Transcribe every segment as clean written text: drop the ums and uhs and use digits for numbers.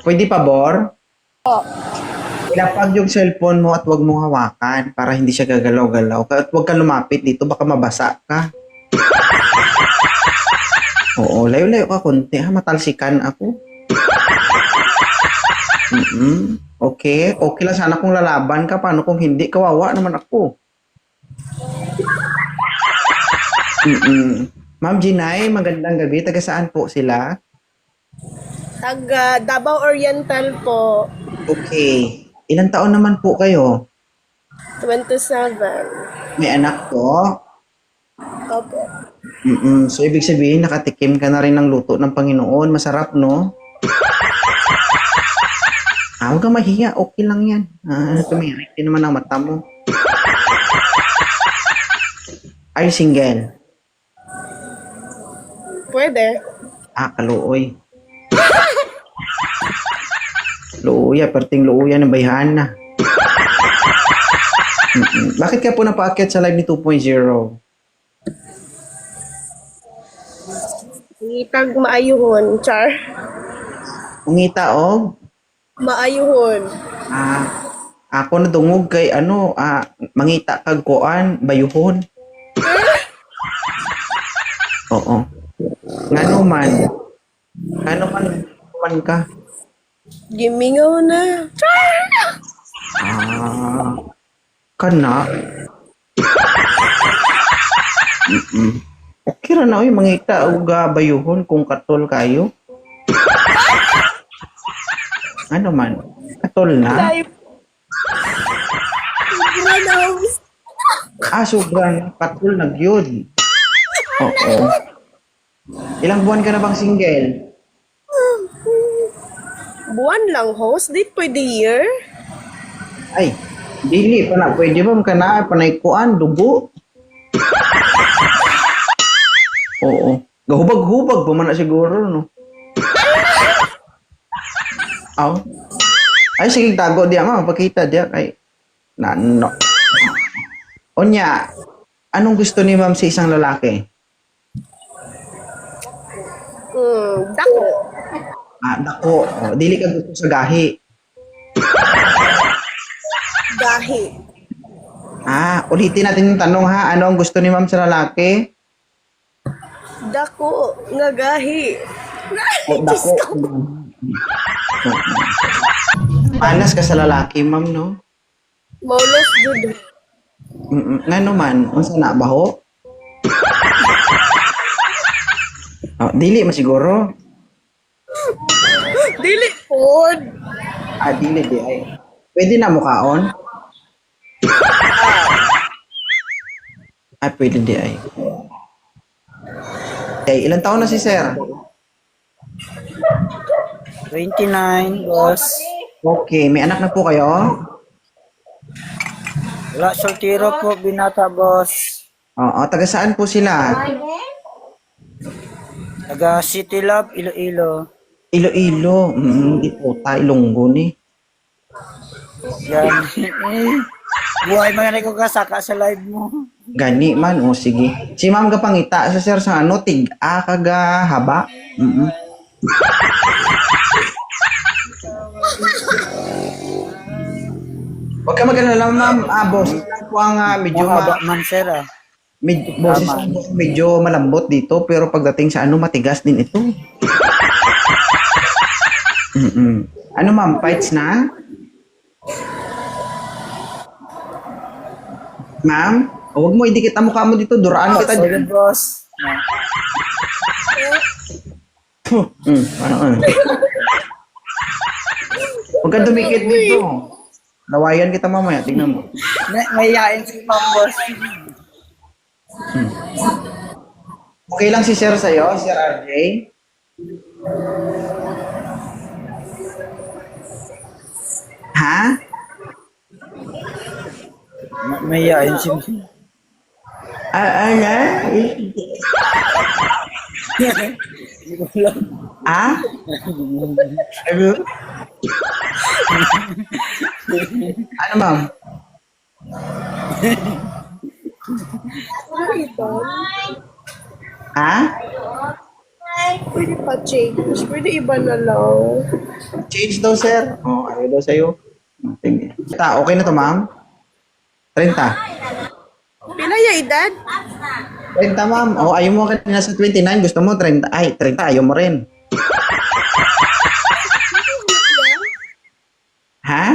Pwede pa, Bor? Po. Ilapag yung cellphone mo at wag mong hawakan para hindi siya gagalaw-galaw. At wag ka lumapit dito, baka mabasa ka. Oo, layo-layo ka konti ha, matalsikan ako. Okay, okay lang sana kung lalaban ka. Paano kung hindi? Kawawa naman ako. Ma'am Jinay, magandang gabi. Taga saan po sila? Taga Davao Oriental po. Okay. Ilang taon naman po kayo? 27. May anak po? Opo. So, ibig sabihin, nakatikim ka na rin ng luto ng Panginoon. Masarap, no? Huwag kang mahiya. Okay lang yan. Tumirik din naman ang mata mo. Are you single? Pwede. Kaluoy. Luuya, perting luuya ng bayhan na. Bakit ka po napaakyat sa live ni 2.0? Ngitag maayuhon, char. Ungita og? Maayuhon. Ako na dungog kay mangita kag kuan, bayuhon. Oo. Ngano man ka? Gimingaw na. Char! Kana. Okay ra na oy mangita og bayuhon kung katol kayo. Ano man? Katol na? Live. Granaus. Sobrang katol na gyud. Oo. Ilang buwan ka na bang single? Buwan lang, host. Di pwede year. Ay, dili pa na. Pwede ba ka na panaykuan, dugo? Oo. Gahubag-hubag pa man na siguro, no? Aw. Ay, sige, tago diya, ma. Pakita diya kay... No. Onya, anong gusto ni ma'am sa isang lalaki? Dako. Dako. Dili ka gusto sa gahi. Gahi. Ulitin natin yung tanong ha. Ano ang gusto ni ma'am sa lalaki? Dako. Nga gahi. Dako. Panas ka sa lalaki, ma'am, no? Maulos good. Ngano man? Unsa na baho? Dili masiguro. Dili pod. Dili di ay. Pwede na mukaon? Pwede di ay. Okay, ilang taon na si sir? 29, boss. Okay, may anak na po kayo? Wala, soltero po, binata, boss. Oo, taga saan po sila? Taga City Love, Iloilo. Iloilo. Di po ta, Ilonggo ni. Yan. Buhay mga ko kasaka sa live mo. Gani man, sige. Si ma'am kapangita sa sir sa kaga haba. Huwag ka mag-alala, ma'am. Boss, lang po ang medyo Mahaba man, sir, boses lang po medyo malambot dito, pero pagdating sa matigas din ito. Ano, ma'am? Fights na? Ma'am? Huwag mo idikit ang mukha mo dito. Duraan kita Sorry, dyan. boss. Huwag ka dumikit dito. Lawayan kita mamaya. Tingnan mo. May yain si Ma'am, boss. Okay lang si Sir sa'yo, Sir RJ? Ha? May yain si Ano? Hindi ko alam. Ano? Ano, ma'am? Ha? Pwede pa change. Pwede iba na lang. Change daw, sir. Ayaw daw sa'yo. Sige. Okay na to, ma'am? 30. Pila yung edad? 30, ma'am. Ayaw mo kanina sa 29. Gusto mo 30. Ay, 30. Ayaw mo rin. Ha?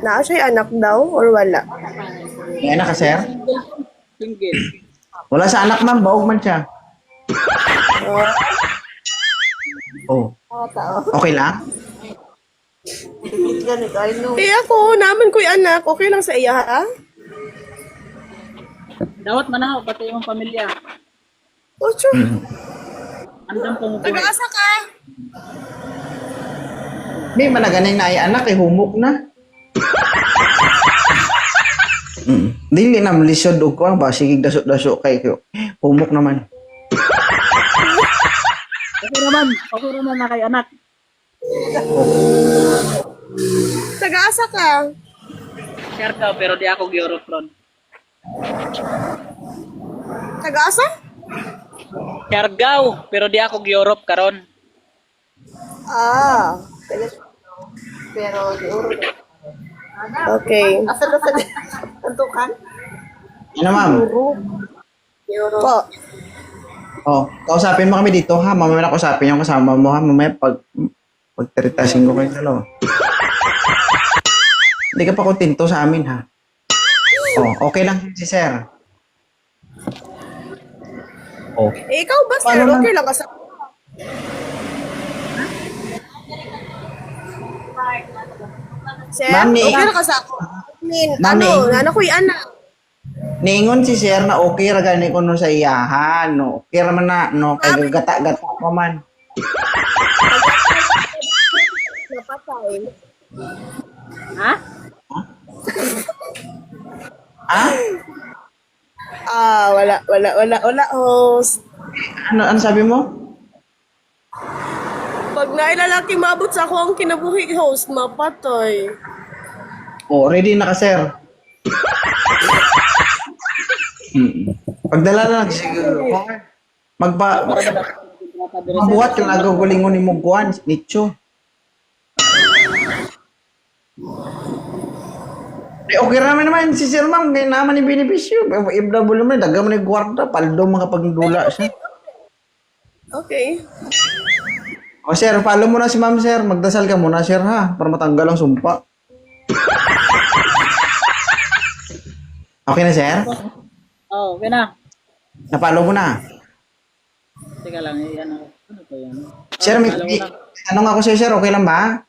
Naa siya anak daw or wala? May anak ka, sir? Single. Wala sa anak, ma'am. Baog man siya. Okay lang? Ako, naman ko'y anak. Okay lang sa iya, ha? Dawat manahaw, pati yung pamilya. Ocho. Andang pong Nag-aasa ka? May managaning na ay anak, humok na. Dili na lisod og ko ba sige daso-daso kay ko. Humok naman. Okay naman na kay anak. Nag-aasa ka? Share ka, pero di ako Europe ron. Nag-aasa? Siargao, pero di ako Europe karon. Pero, okay. Antukan? Ano, ma'am? Po. Kausapin mo kami dito ha. Mamaya na kausapin yung kasama mo ha. Mamaya pagtiritasin ko kayo dalawa. Hindi ka pa kontento sa amin ha. Okay lang si sir. Ikaw ba, sir? Paano Okay lang ka sa... Sir, Ma'am, okay lang ka sa ako. Ma'am, Ano ko'y anak? Niingon si sir na okay ra gani ko no sa iyahan. No. Okay ra man na. No. Kay gata-gata pa man. Napatay. Ha? Wala, host. Ano sabi mo? Pag nailalaki mabot sa ako ang kinabuhi, host, mapatay. Ready na ka sir. Pagdala na lang siguro. Mabuhat ka nagagulingon ni mo guwan, nicho. Okay naman si Sir Ma'am, kaya naman yung benepisyo. FW naman, daga man yung gwarda, paldo mga pagdula siya. Okay. Sir, follow mo na si Ma'am Sir. Magdasal ka muna Sir ha, para matanggal ang sumpa. Okay na Sir? Okay na. Na-follow mo na. Teka lang, ano to yan? Sir, tanong ako sa'yo Sir, okay lang ba?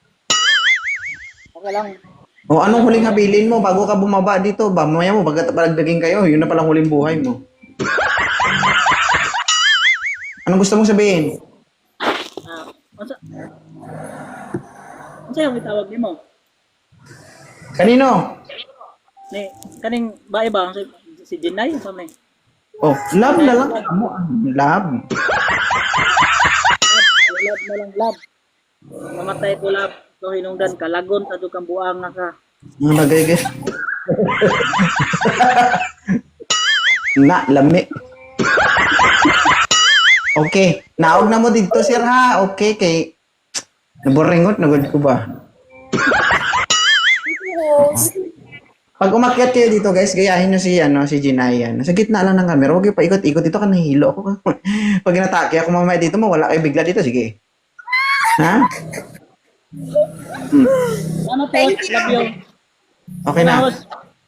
Okay lang. Anong huling habilin mo bago ka bumaba dito? Mamaya mo, bagat palagdaging kayo, yun na palang huling buhay mo. Anong gusto mong sabihin? Ano yung itawag ni mo? Kanino? Ni, kaning bae ba? Si Jinay? Saan Love na lang. Love. Love na lang, love. Mamatay ko love. So hinungdan ka, lagon sa dukang buang nga ka. Ang lagay ka. Lami. Okay. Naog na mo dito, sir, ha? Okay, kay... Naboringot, nagod ko ba? Pag umakyat kayo dito, guys, gayahin nyo si Jinayan. Sa gitna lang ng camera. Huwag kayo paikot-ikot. Dito ka nahilo ako. Pag natake ako mamaya dito, mawala kayo bigla dito. Sige. Ha? Ano to? Love you. Okay na.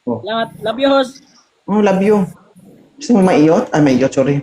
Salamat. Love you, host. Love you. Gusto mo maiyot? Maiyot, sorry.